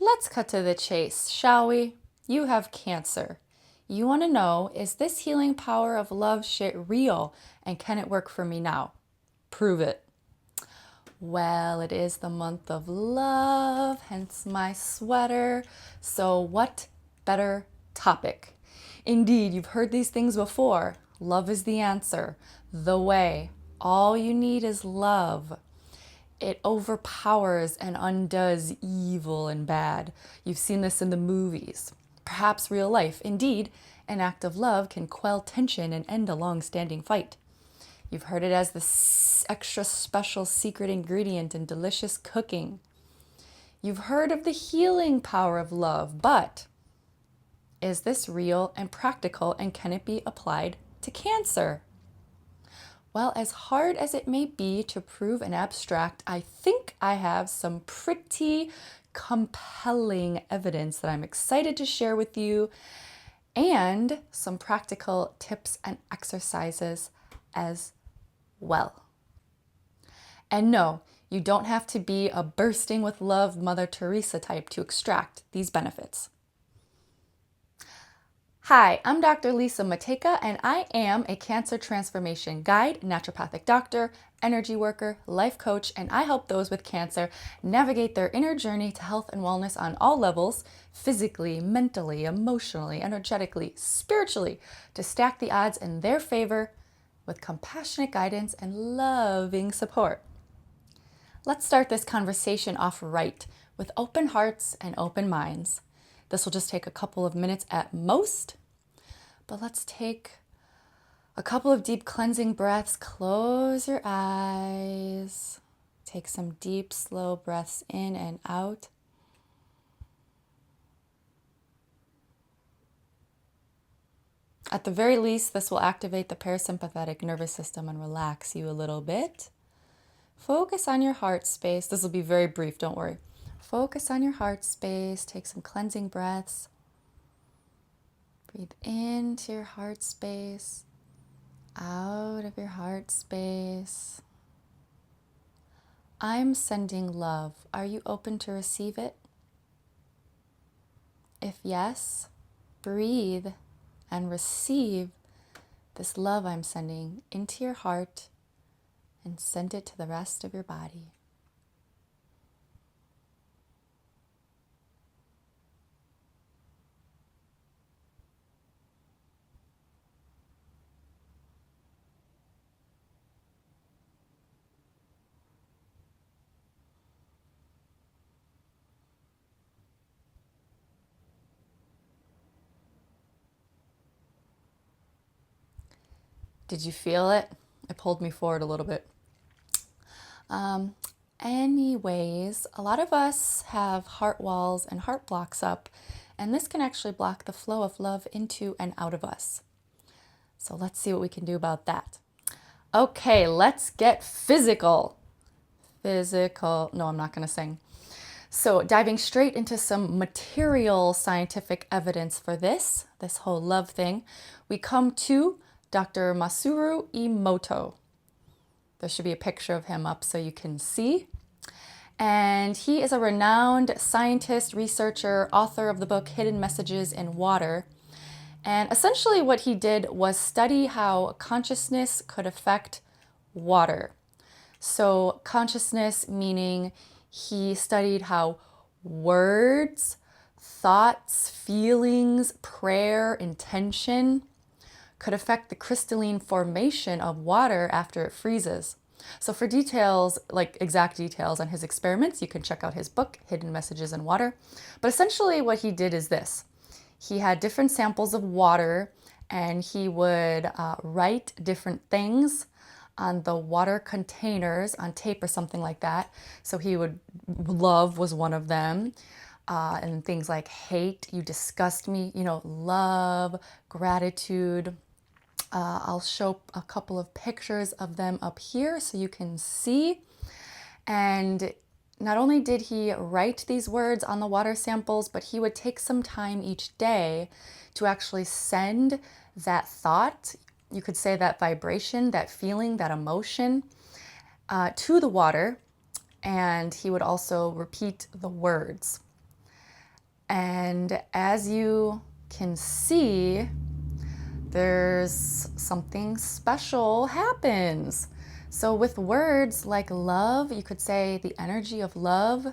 Let's cut to the chase, shall we? You have cancer. You want to know, is this healing power of love shit real? And can it work for me now? Prove it. Well, it is the month of love, hence my sweater. So what better topic? Indeed, you've heard these things before. Love is the answer, the way. All you need is love. It overpowers and undoes evil and bad. You've seen this in the movies, perhaps real life. Indeed, an act of love can quell tension and end a long-standing fight. You've heard it as the extra special secret ingredient in delicious cooking. You've heard of the healing power of love, but is this real and practical, and can it be applied to cancer? Well, as hard as it may be to prove an abstract, I think I have some pretty compelling evidence that I'm excited to share with you, and some practical tips and exercises as well. And no, you don't have to be a bursting with love Mother Teresa type to extract these benefits. Hi, I'm Dr. Lisa Matejka, and I am a cancer transformation guide, naturopathic doctor, energy worker, life coach, and I help those with cancer navigate their inner journey to health and wellness on all levels, physically, mentally, emotionally, energetically, spiritually, to stack the odds in their favor with compassionate guidance and loving support. Let's start this conversation off right with open hearts and open minds. This will just take a couple of minutes at most, but let's take a couple of deep cleansing breaths. Close your eyes. Take some deep, slow breaths in and out. At the very least, this will activate the parasympathetic nervous system and relax you a little bit. Focus on your heart space. This will be very brief, don't worry. Focus on your heart space. Take some cleansing breaths. Breathe into your heart space, out of your heart space. I'm sending love. Are you open to receive it? If yes, breathe and receive this love I'm sending into your heart and send it to the rest of your body. Did you feel it? It pulled me forward a little bit. Anyways, a lot of us have heart walls and heart blocks up, and this can actually block the flow of love into and out of us. So let's see what we can do about that. Okay, let's get physical. No, I'm not going to sing. So diving straight into some material scientific evidence for this whole love thing, we come to Dr. Masuru Emoto. There should be a picture of him up so you can see. And he is a renowned scientist, researcher, author of the book Hidden Messages in Water. And essentially what he did was study how consciousness could affect water. So consciousness meaning he studied how words, thoughts, feelings, prayer, intention could affect the crystalline formation of water after it freezes. So for details, like exact details on his experiments, you can check out his book, Hidden Messages in Water. But essentially what he did is this. He had different samples of water, and he would write different things on the water containers on tape or something like that. So love was one of them. And things like hate, you disgust me, love, gratitude. I'll show a couple of pictures of them up here so you can see. And not only did he write these words on the water samples, but he would take some time each day to actually send that thought, you could say that vibration, that feeling, that emotion, to the water. And he would also repeat the words. And as you can see, there's something special happens. So with words like love, you could say the energy of love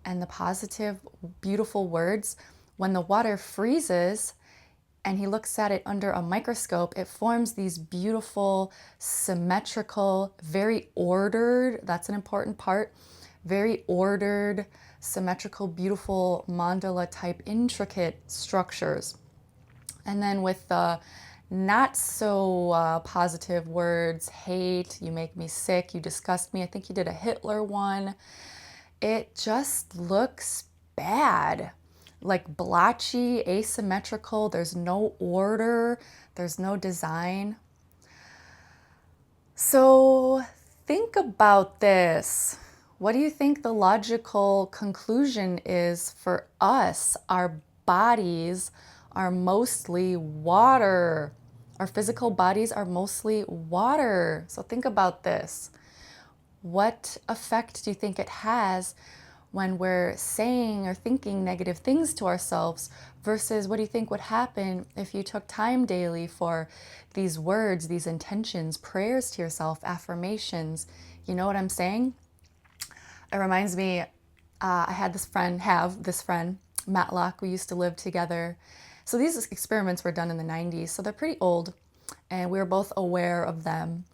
and the positive, beautiful words. When the water freezes and he looks at it under a microscope, it forms these beautiful, symmetrical, very ordered, that's an important part, very ordered, symmetrical, beautiful mandala type intricate structures. And then with the not so positive words, hate, you make me sick, you disgust me. I think you did a Hitler one. It just looks bad, like blotchy, asymmetrical. There's no order, there's no design. So think about this. What do you think the logical conclusion is for us? Our bodies are mostly water. Our physical bodies are mostly water. So think about this. What effect do you think it has when we're saying or thinking negative things to ourselves versus what do you think would happen if you took time daily for these words, these intentions, prayers to yourself, affirmations? You know what I'm saying? It reminds me, I have this friend, Matlock. We used to live together. So these experiments were done in the 90s, so they're pretty old, and we were both aware of them.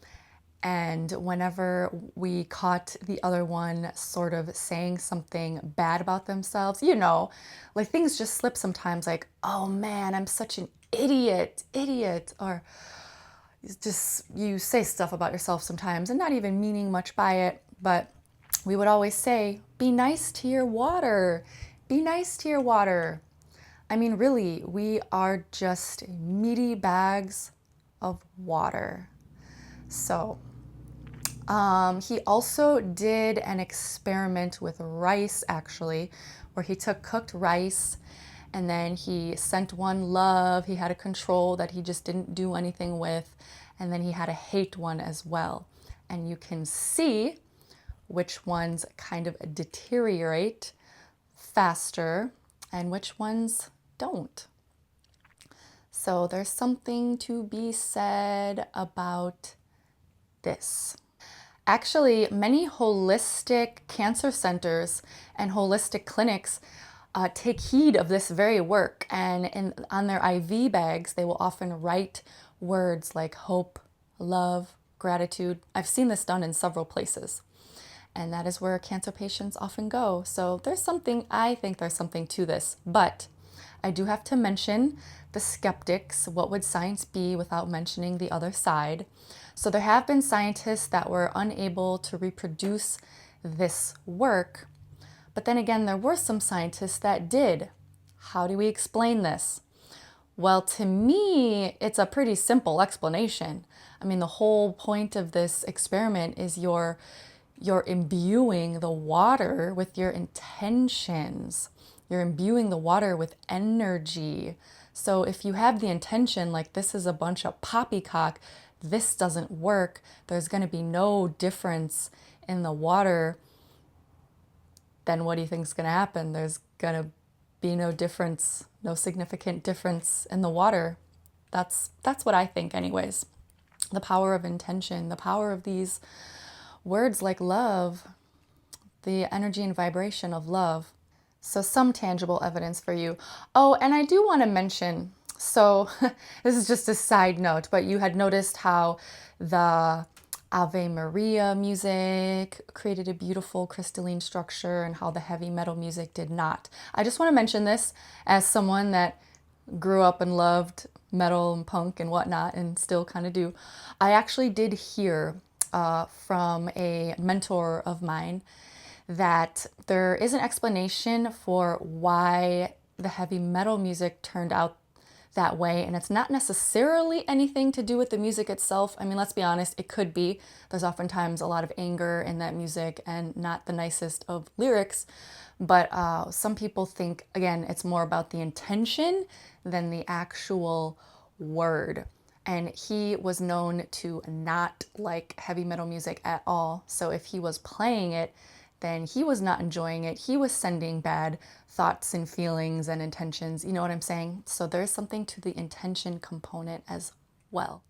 And whenever we caught the other one sort of saying something bad about themselves, like things just slip sometimes, like, oh man, I'm such an idiot, or just you say stuff about yourself sometimes and not even meaning much by it, but we would always say, be nice to your water, be nice to your water. I mean, really, we are just meaty bags of water. So, he also did an experiment with rice, actually, where he took cooked rice and then he sent one love. He had a control that he just didn't do anything with, and then he had a hate one as well. And you can see which ones kind of deteriorate faster and which ones don't. So there's something to be said about this. Actually, many holistic cancer centers and holistic clinics take heed of this very work, and on their IV bags, they will often write words like hope, love, gratitude. I've seen this done in several places, and that is where cancer patients often go. So I think there's something to this, but I do have to mention the skeptics. What would science be without mentioning the other side? So there have been scientists that were unable to reproduce this work, but then again, there were some scientists that did. How do we explain this? Well, to me, it's a pretty simple explanation. I mean, the whole point of this experiment is you're imbuing the water with your intentions. You're imbuing the water with energy. So if you have the intention, like this is a bunch of poppycock, this doesn't work, there's going to be no difference in the water, then what do you think is going to happen? There's going to be no difference, no significant difference in the water. That's what I think anyways. The power of intention, the power of these words like love, the energy and vibration of love. So some tangible evidence for you. Oh, and I do want to mention, so this is just a side note, but you had noticed how the Ave Maria music created a beautiful crystalline structure and how the heavy metal music did not. I just want to mention this as someone that grew up and loved metal and punk and whatnot and still kind of do. I actually did hear from a mentor of mine that there is an explanation for why the heavy metal music turned out that way, and it's not necessarily anything to do with the music itself. I mean, let's be honest, it could be. There's oftentimes a lot of anger in that music and not the nicest of lyrics, but some people think, again, it's more about the intention than the actual word. And he was known to not like heavy metal music at all, so if he was playing it, then he was not enjoying it. He was sending bad thoughts and feelings and intentions. You know what I'm saying? So there's something to the intention component as well.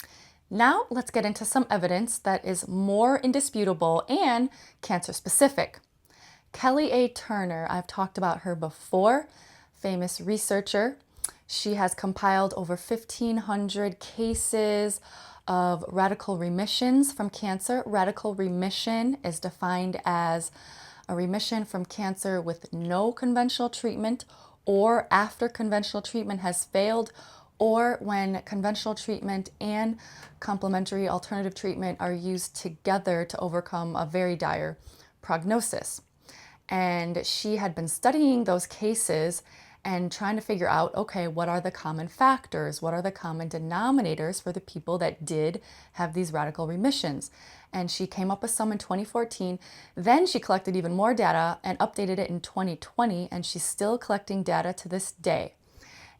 Now let's get into some evidence that is more indisputable and cancer specific. Kelly A. Turner, I've talked about her before, famous researcher. She has compiled over 1,500 cases of radical remissions from cancer. Radical remission is defined as a remission from cancer with no conventional treatment, or after conventional treatment has failed, or when conventional treatment and complementary alternative treatment are used together to overcome a very dire prognosis. And she had been studying those cases and trying to figure out, okay, what are the common factors? What are the common denominators for the people that did have these radical remissions? And she came up with some in 2014. Then she collected even more data and updated it in 2020, and she's still collecting data to this day.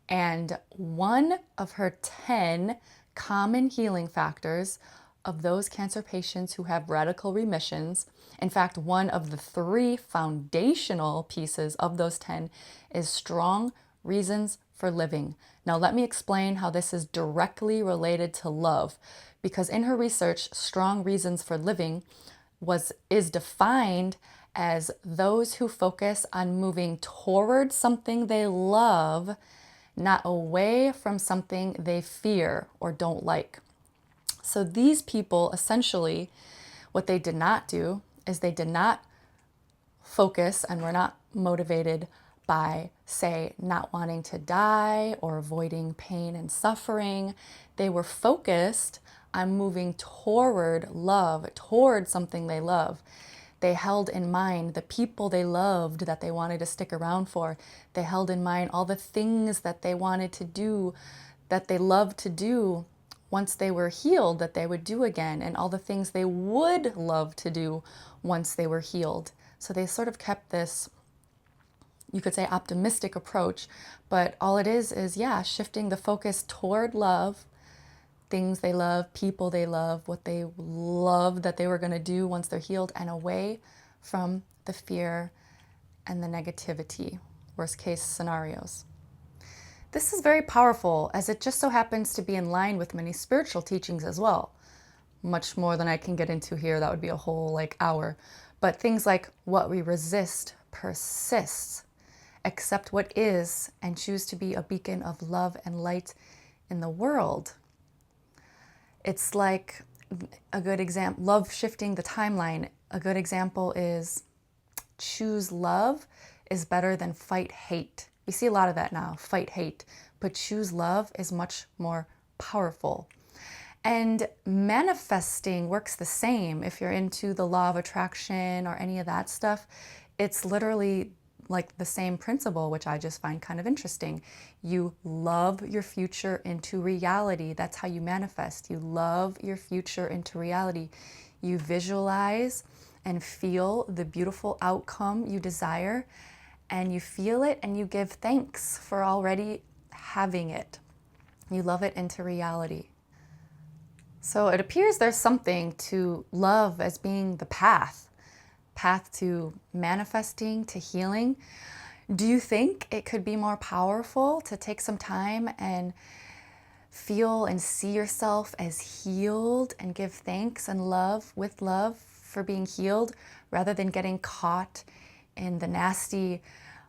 And one of her 10 common healing factors of those cancer patients who have radical remissions, in fact, one of the 3 foundational pieces of those 10 is strong reasons for living. Now, let me explain how this is directly related to love, because in her research, strong reasons for living is defined as those who focus on moving toward something they love, not away from something they fear or don't like. So these people, essentially, what they did not do is they did not focus and were not motivated by, say, not wanting to die or avoiding pain and suffering. They were focused on moving toward love, toward something they love. They held in mind the people they loved that they wanted to stick around for. They held in mind all the things that they wanted to do, that they loved to do once they were healed, that they would do again, and all the things they would love to do once they were healed. So they sort of kept this, you could say, optimistic approach, but all it is, yeah, shifting the focus toward love, things they love, people they love, what they love that they were going to do once they're healed, and away from the fear and the negativity, worst case scenarios. This is very powerful, as it just so happens to be in line with many spiritual teachings as well. Much more than I can get into here, that would be a whole hour. But things like what we resist persists. Accept what is and choose to be a beacon of love and light in the world. It's like a good example, love shifting the timeline. A good example is choose love is better than fight hate. We see a lot of that now, fight hate, but choose love is much more powerful. And manifesting works the same. If you're into the law of attraction or any of that stuff, it's literally like the same principle, which I just find kind of interesting. You love your future into reality. That's how you manifest. You love your future into reality. You visualize and feel the beautiful outcome you desire, and you feel it and you give thanks for already having it. You love it into reality. So it appears there's something to love as being the path to manifesting, to healing. Do you think it could be more powerful to take some time and feel and see yourself as healed and give thanks and love with love for being healed, rather than getting caught in the nasty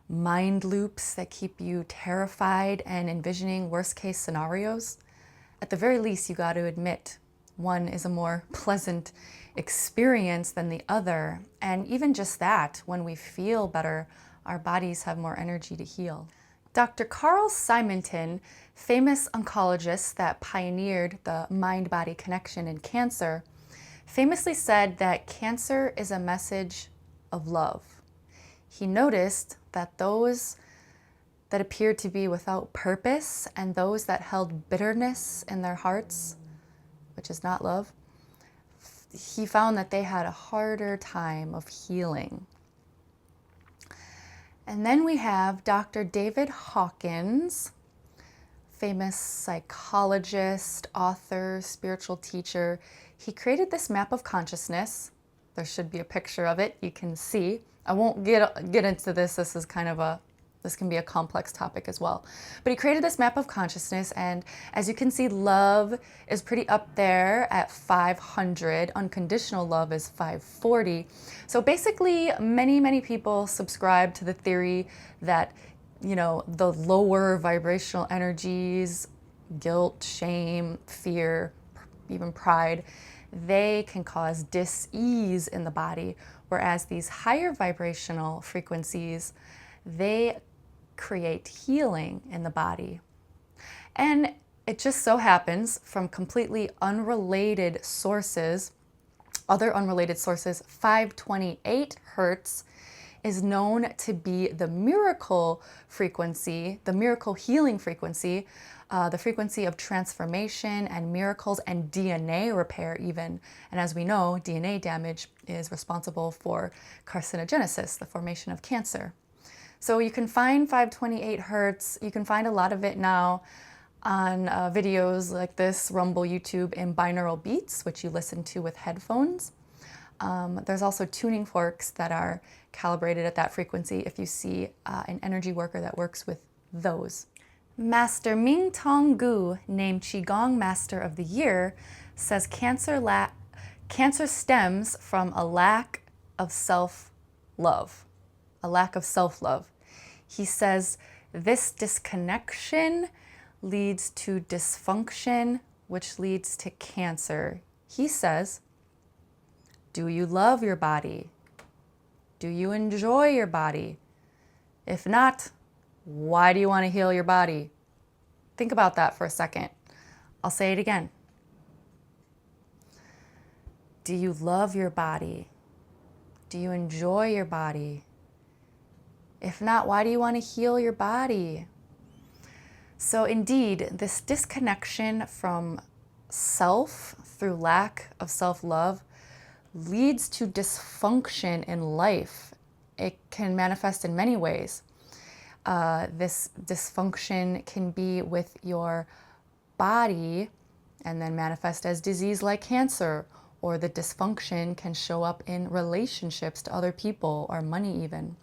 mind loops that keep you terrified and envisioning worst case scenarios? At the very least, you got to admit one is a more pleasant experience than the other. And even just that, when we feel better, our bodies have more energy to heal. Dr. Carl Simonton, famous oncologist that pioneered the mind-body connection in cancer, famously said that cancer is a message of love. He noticed that those that appeared to be without purpose and those that held bitterness in their hearts, which is not love, he found that they had a harder time of healing. And then we have Dr. David Hawkins, famous psychologist, author, spiritual teacher. He created this map of consciousness. There should be a picture of it, you can see. I won't get into this. This can be a complex topic as well. But he created this map of consciousness, and as you can see, love is pretty up there at 500. Unconditional love is 540. So basically, many people subscribe to the theory that, the lower vibrational energies, guilt, shame, fear, even pride, they can cause dis-ease in the body, whereas these higher vibrational frequencies, they create healing in the body. And it just so happens, from completely unrelated sources, other unrelated sources, 528 hertz is known to be the miracle frequency, the miracle healing frequency, the frequency of transformation and miracles and DNA repair even. And as we know, DNA damage is responsible for carcinogenesis, the formation of cancer. So you can find 528 hertz. You can find a lot of it now on videos like this, Rumble, YouTube, in binaural beats, which you listen to with headphones. There's also tuning forks that are calibrated at that frequency if you see an energy worker that works with those. Master Mingtong Gu, named Qigong Master of the Year, says cancer stems from a lack of self-love. A lack of self-love. He says this disconnection leads to dysfunction, which leads to cancer. He says, do you love your body? Do you enjoy your body? If not, why do you want to heal your body? Think about that for a second. I'll say it again. Do you love your body? Do you enjoy your body? If not, why do you want to heal your body? So indeed, this disconnection from self through lack of self-love leads to dysfunction in life. It can manifest in many ways. This dysfunction can be with your body and then manifest as disease like cancer, or the dysfunction can show up in relationships to other people or money even.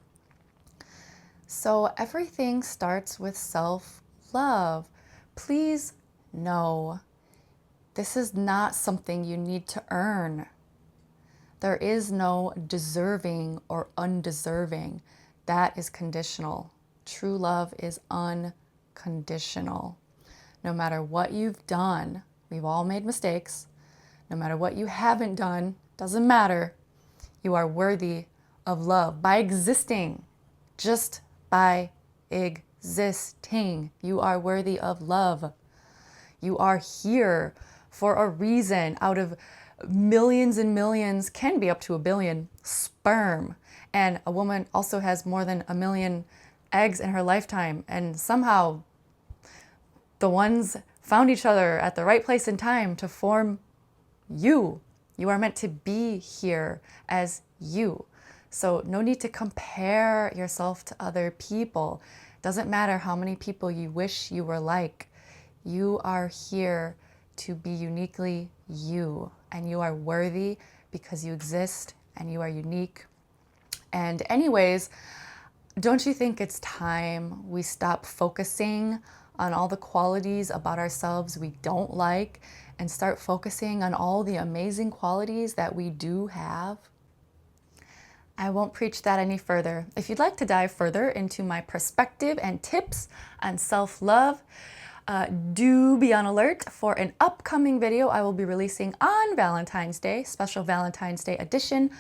So everything starts with self-love. Please know, this is not something you need to earn. There is no deserving or undeserving. That is conditional. True love is unconditional. No matter what you've done, we've all made mistakes. No matter what you haven't done, doesn't matter. You are worthy of love by existing. Just by existing, you are worthy of love. You are here for a reason. Out of millions and millions, can be up to 1 billion sperm, and a woman also has more than 1 million eggs in her lifetime, and somehow the ones found each other at the right place and time to form you. You are meant to be here as you. So no need to compare yourself to other people. Doesn't matter how many people you wish you were like. You are here to be uniquely you, and you are worthy because you exist and you are unique. And anyways, don't you think it's time we stop focusing on all the qualities about ourselves we don't like and start focusing on all the amazing qualities that we do have? I won't preach that any further. If you'd like to dive further into my perspective and tips on self-love, do be on alert for an upcoming video I will be releasing on Valentine's Day, special Valentine's Day edition,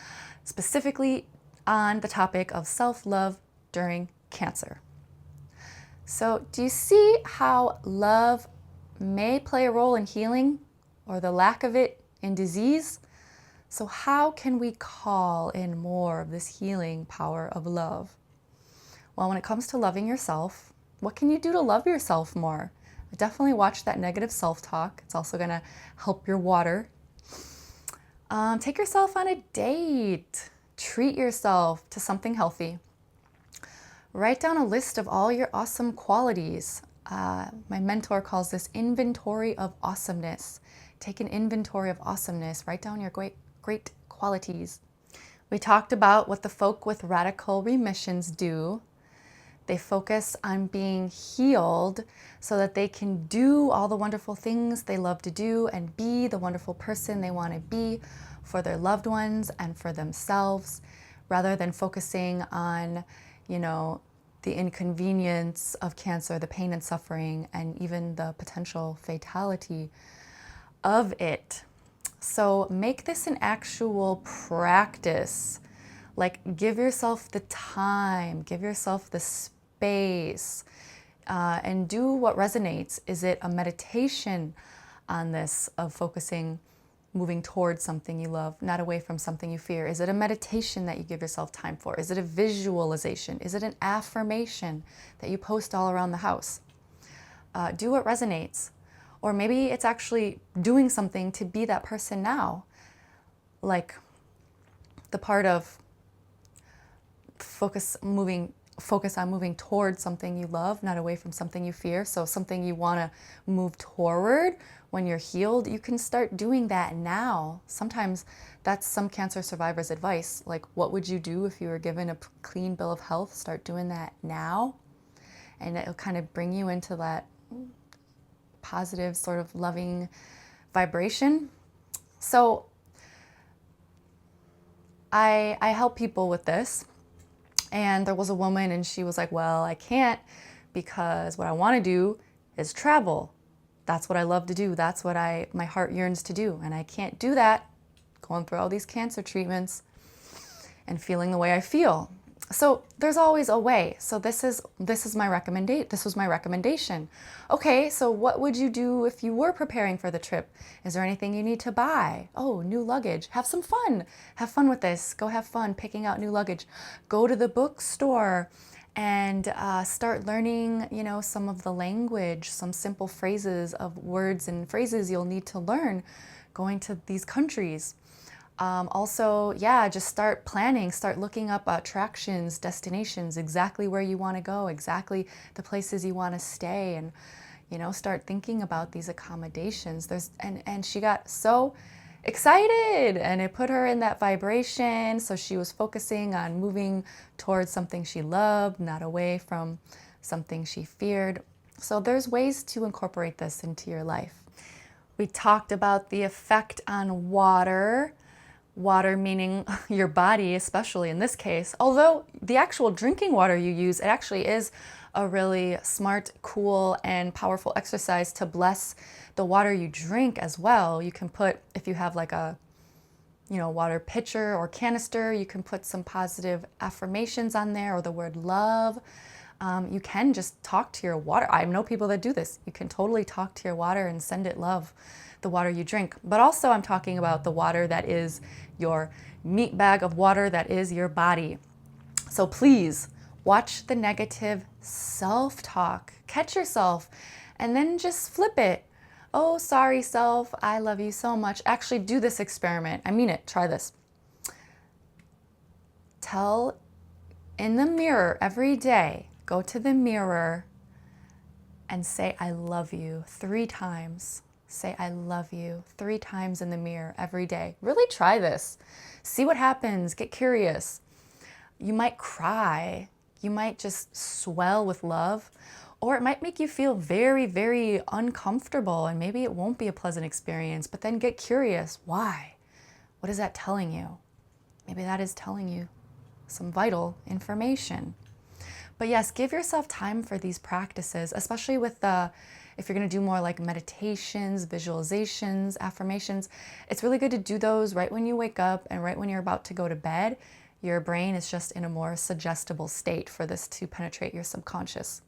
specifically on the topic of self-love during Cancer. So do you see how love may play a role in healing, or the lack of it in disease? So how can we call in more of this healing power of love? Well, when it comes to loving yourself, what can you do to love yourself more? Definitely watch that negative self-talk. It's also going to help your water. Take yourself on a date. Treat yourself to something healthy. Write down a list of all your awesome qualities. My mentor calls this inventory of awesomeness. Take an inventory of awesomeness. Write down your great qualities. We talked about what the folk with radical remissions do. They focus on being healed so that they can do all the wonderful things they love to do and be the wonderful person they want to be for their loved ones and for themselves, rather than focusing on, the inconvenience of cancer, the pain and suffering, and even the potential fatality of it. So make this an actual practice. Like, give yourself the time, give yourself the space, and do what resonates. Is it a meditation on this of focusing, moving towards something you love, not away from something you fear? Is it a meditation that you give yourself time for? Is it a visualization? Is it an affirmation that you post all around the house? Do what resonates. Or maybe it's actually doing something to be that person now. Like the part of focus on moving towards something you love, not away from something you fear. So something you want to move toward when you're healed, you can start doing that now. Sometimes that's some cancer survivors' advice. Like, what would you do if you were given a clean bill of health? Start doing that now. And it'll kind of bring you into that positive, sort of loving vibration. So I help people with this. And there was a woman and she was like, well, I can't because what I want to do is travel. That's what I love to do. That's what my heart yearns to do. And I can't do that going through all these cancer treatments and feeling the way I feel. So there's always a way. So this was my recommendation. Okay, so what would you do if you were preparing for the trip? Is there anything you need to buy? Oh, new luggage. Have some fun. Have fun with this. Go have fun picking out new luggage. Go to the bookstore and start learning, some of the language, some simple phrases of words and phrases you'll need to learn going to these countries. Also, just start planning, start looking up attractions, destinations, exactly where you want to go, exactly the places you want to stay, and, start thinking about these accommodations. And she got so excited and it put her in that vibration. So she was focusing on moving towards something she loved, not away from something she feared. So there's ways to incorporate this into your life. We talked about the effect on water. Water meaning your body, especially in this case. Although the actual drinking water you use, it actually is a really smart, cool, and powerful exercise to bless the water you drink as well. You can put, if you have like a, water pitcher or canister, you can put some positive affirmations on there or the word love. You can just talk to your water. I know people that do this. You can totally talk to your water and send it love, the water you drink. But also I'm talking about the water that is your meat bag of water that is your body. So please watch the negative self-talk. Catch yourself and then just flip it. Oh, sorry, self. I love you so much. Actually, do this experiment. I mean it. Try this. Tell in the mirror every day, go to the mirror and say, I love you 3 times. Say, I love you 3 times in the mirror every day. Really try this. See what happens. Get curious. You might cry. You might just swell with love. Or it might make you feel very, very uncomfortable and maybe it won't be a pleasant experience. But then get curious. Why? What is that telling you? Maybe that is telling you some vital information. But yes, give yourself time for these practices, especially with if you're going to do more like meditations, visualizations, affirmations. It's really good to do those right when you wake up and right when you're about to go to bed. Your brain is just in a more suggestible state for this to penetrate your subconscious.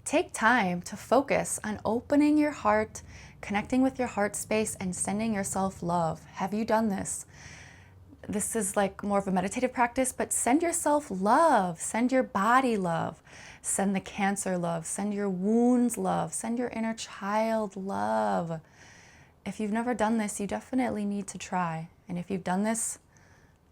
Take time to focus on opening your heart, connecting with your heart space, and sending yourself love. Have you done this? This is like more of a meditative practice, but send yourself love, send your body love, send the cancer love, send your wounds love, send your inner child love. If you've never done this, you definitely need to try. And if you've done this,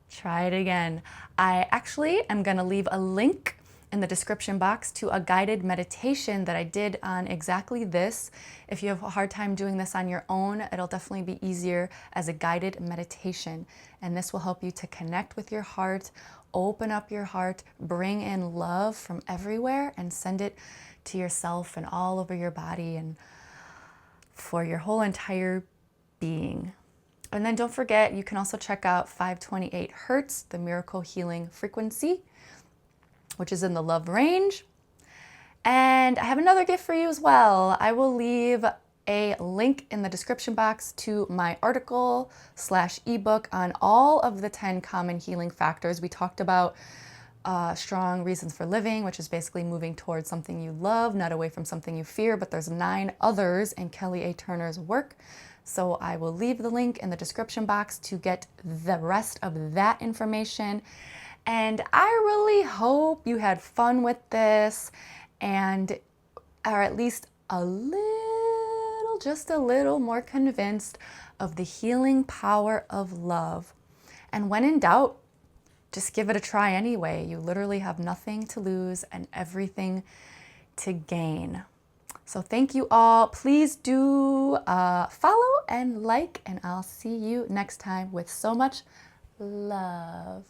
try it again. I actually am going to leave a link in the description box to a guided meditation that I did on exactly this. If you have a hard time doing this on your own, it'll definitely be easier as a guided meditation. And this will help you to connect with your heart, open up your heart, bring in love from everywhere and send it to yourself and all over your body and for your whole entire being. And then don't forget, you can also check out 528 Hertz, the miracle healing frequency, which is in the love range. And I have another gift for you as well. I will leave a link in the description box to my article / ebook on all of the 10 common healing factors. We talked about strong reasons for living, which is basically moving towards something you love, not away from something you fear, but there's 9 others in Kelly A. Turner's work. So I will leave the link in the description box to get the rest of that information. And I really hope you had fun with this and are at least a little, just a little more convinced of the healing power of love. And when in doubt, just give it a try anyway. You literally have nothing to lose and everything to gain. So thank you all. Please do follow and like, and I'll see you next time with so much love.